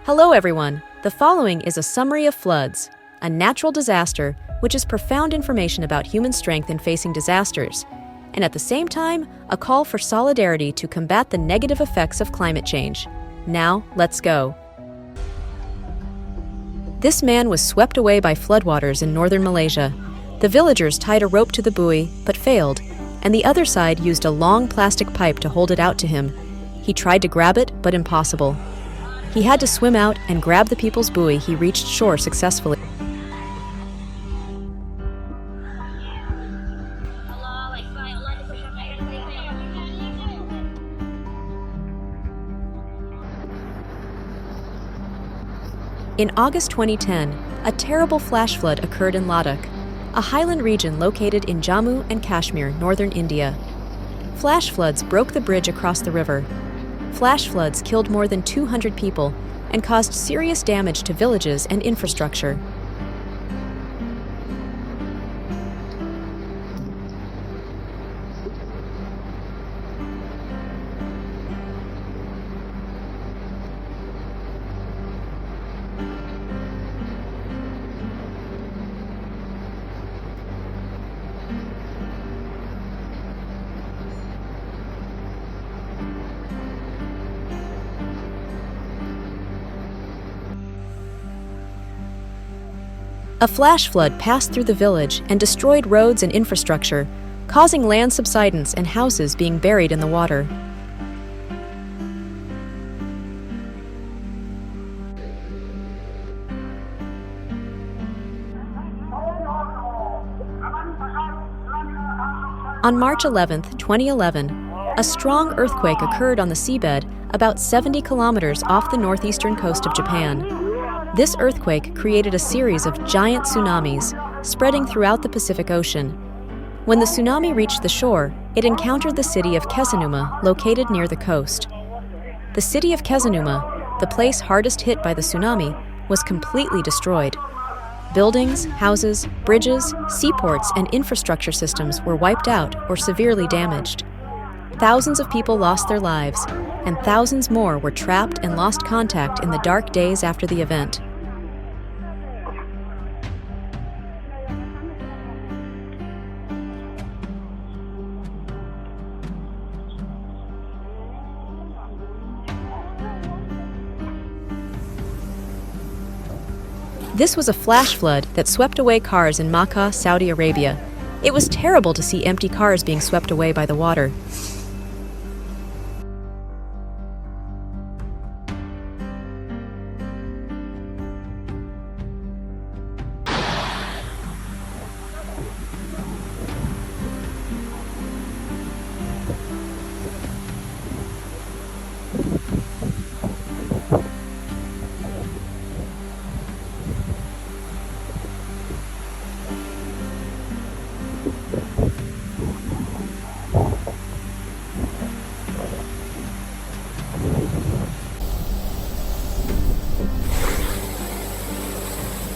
Hello everyone! The following is a summary of floods, a natural disaster which is profound information about human strength in facing disasters, and at the same time, a call for solidarity to combat the negative effects of climate change. Now, let's go. This man was swept away by floodwaters in northern Malaysia. The villagers tied a rope to the buoy, but failed, and the other side used a long plastic pipe to hold it out to him. He tried to grab it, but impossible. He had to swim out and grab the people's buoy. He reached shore successfully. In August 2010, a terrible flash flood occurred in Ladakh, a highland region located in Jammu and Kashmir, northern India. Flash floods broke the bridge across the river. Flash floods killed more than 200 people and caused serious damage to villages and infrastructure. A flash flood passed through the village and destroyed roads and infrastructure, causing land subsidence and houses being buried in the water. On March 11, 2011, a strong earthquake occurred on the seabed about 70 kilometers off the northeastern coast of Japan. This earthquake created a series of giant tsunamis, spreading throughout the Pacific Ocean. When the tsunami reached the shore, it encountered the city of Kesennuma, located near the coast. The city of Kesennuma, the place hardest hit by the tsunami, was completely destroyed. Buildings, houses, bridges, seaports, and infrastructure systems were wiped out or severely damaged. Thousands of people lost their lives, and thousands more were trapped and lost contact in the dark days after the event. This was a flash flood that swept away cars in Makkah, Saudi Arabia. It was terrible to see empty cars being swept away by the water.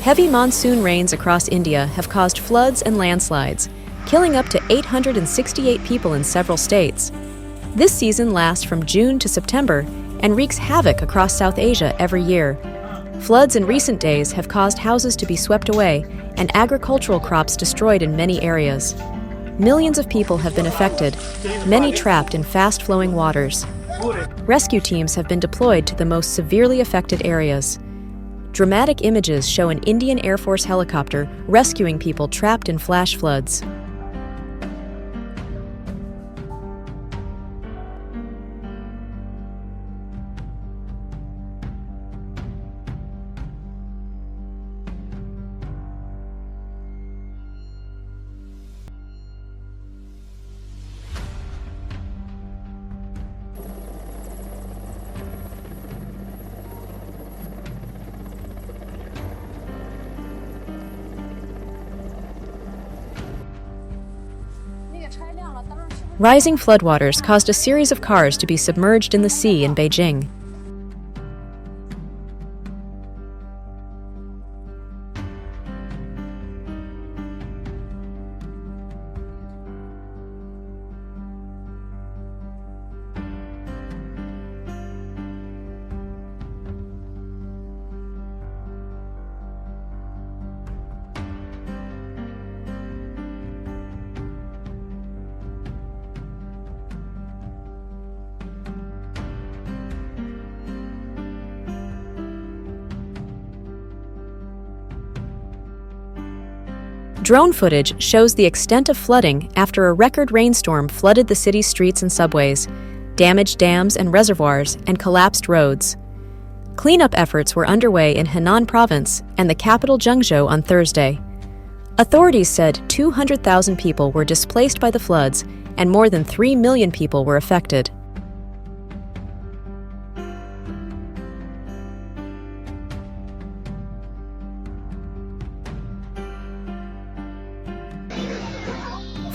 Heavy monsoon rains across India have caused floods and landslides, killing up to 868 people in several states. This season lasts from June to September and wreaks havoc across South Asia every year. Floods in recent days have caused houses to be swept away and agricultural crops destroyed in many areas. Millions of people have been affected, many trapped in fast-flowing waters. Rescue teams have been deployed to the most severely affected areas. Dramatic images show an Indian Air Force helicopter rescuing people trapped in flash floods. Rising floodwaters caused a series of cars to be submerged in the sea in Beijing. Drone footage shows the extent of flooding after a record rainstorm flooded the city's streets and subways, damaged dams and reservoirs, and collapsed roads. Cleanup efforts were underway in Henan province and the capital Zhengzhou on Thursday. Authorities said 200,000 people were displaced by the floods and more than 3 million people were affected.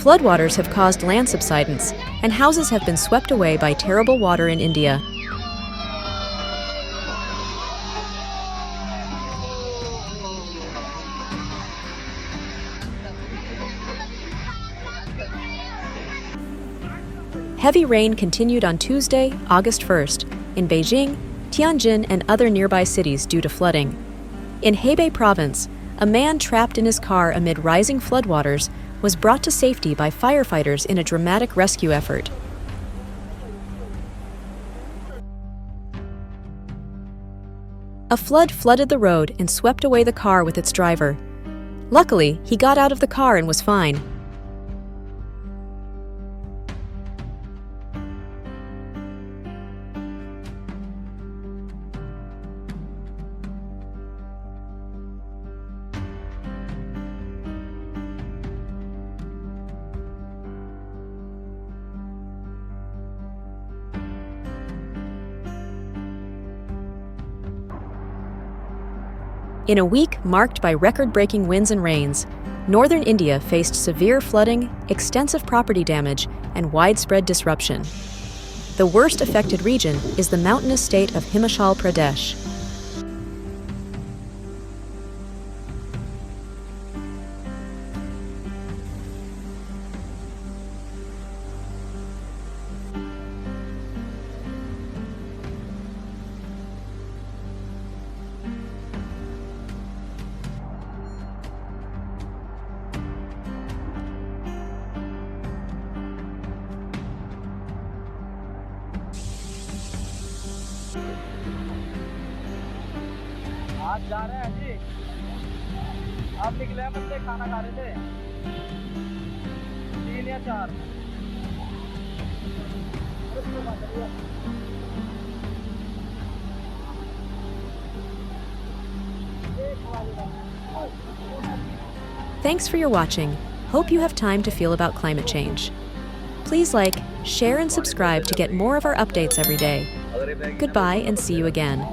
Floodwaters have caused land subsidence, and houses have been swept away by terrible water in India. Heavy rain continued on Tuesday, August 1st, in Beijing, Tianjin, and other nearby cities due to flooding. In Hebei province, a man trapped in his car amid rising floodwaters was brought to safety by firefighters in a dramatic rescue effort. A flood flooded the road and swept away the car with its driver. Luckily, he got out of the car and was fine. In a week marked by record-breaking winds and rains, northern India faced severe flooding, extensive property damage, and widespread disruption. The worst affected region is the mountainous state of Himachal Pradesh. आज जा रहे हैं जी। आप निकले हैं बच्चे खाना खा रहे थे 3 या 4। Thanks for your watching. Hope you have time to feel about climate change. Please like, share, and subscribe to get more of our updates every day. Goodbye and see you again.